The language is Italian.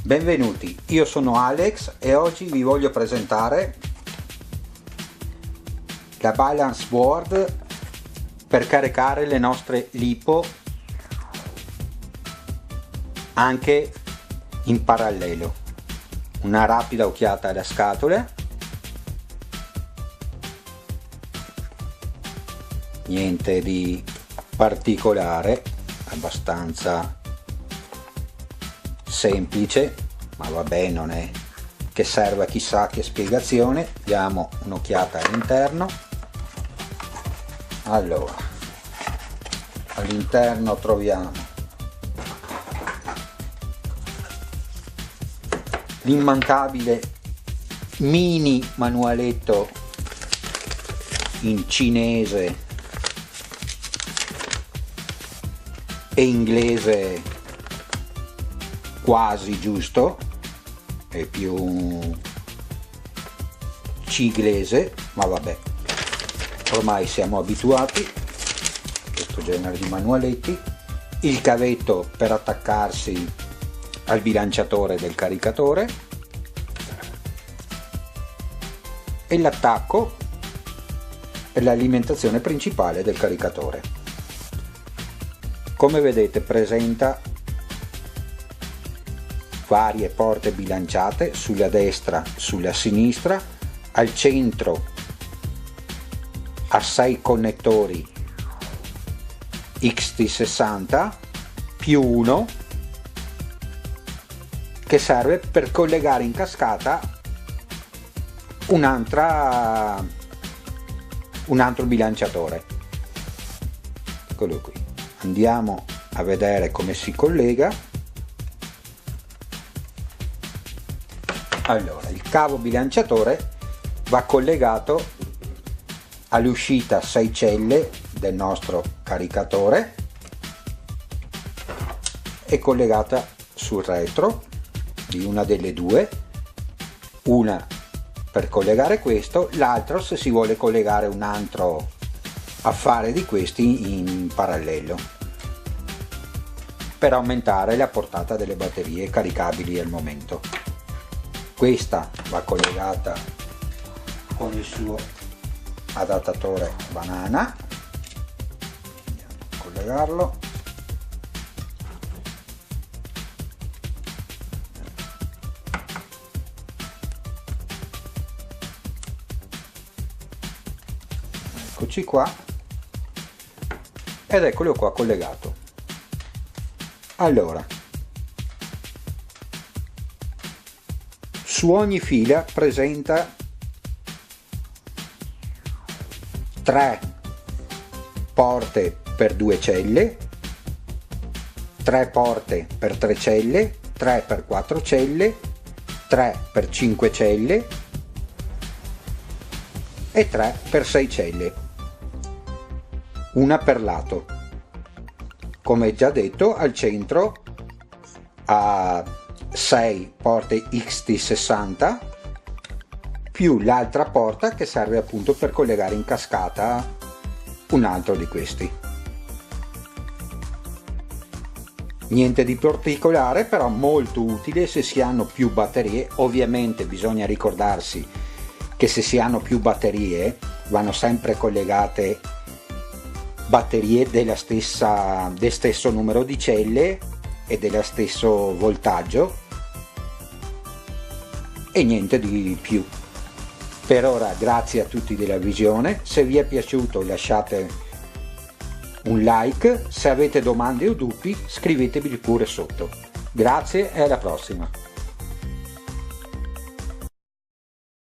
Benvenuti, io sono Alex e oggi vi voglio presentare la balance board per caricare le nostre lipo anche in parallelo. Una rapida occhiata alle scatole, niente di particolare, abbastanza semplice, ma vabbè, non è che serve a chissà che spiegazione. Diamo un'occhiata all'interno. Allora, all'interno troviamo l'immancabile mini manualetto in cinese e inglese quasi giusto, è più ciglese, ma vabbè, ormai siamo abituati a questo genere di manualetti. Il cavetto per attaccarsi al bilanciatore del caricatore e l'attacco per l'alimentazione principale del caricatore. Come vedete presenta varie porte bilanciate sulla destra, sulla sinistra, al centro ha 6 connettori XT60 più uno che serve per collegare in cascata un altro bilanciatore. Eccolo qui, andiamo a vedere come si collega. Allora, il cavo bilanciatore va collegato all'uscita 6 celle del nostro caricatore, è collegata sul retro di una delle due, una per collegare questo, l'altro se si vuole collegare un altro affare di questi in parallelo per aumentare la portata delle batterie caricabili al momento. Questa va collegata con il suo adattatore banana, andiamo a collegarlo, eccoci qua, ed eccolo qua collegato. Allora, su ogni fila presenta 3 porte per 2 celle, 3 porte per 3 celle, 3 per 4 celle, 3 per 5 celle e 3 per 6 celle, una per lato. Come già detto, al centro ha 6 porte XT60 più l'altra porta che serve appunto per collegare in cascata un altro di questi. Niente di particolare, però molto utile se si hanno più batterie. Ovviamente bisogna ricordarsi che se si hanno più batterie vanno sempre collegate batterie del stesso numero di celle e dello stesso voltaggio, e niente di più. Per ora grazie a tutti della visione, se vi è piaciuto lasciate un like, se avete domande o dubbi scrivetemi pure sotto. Grazie e alla prossima.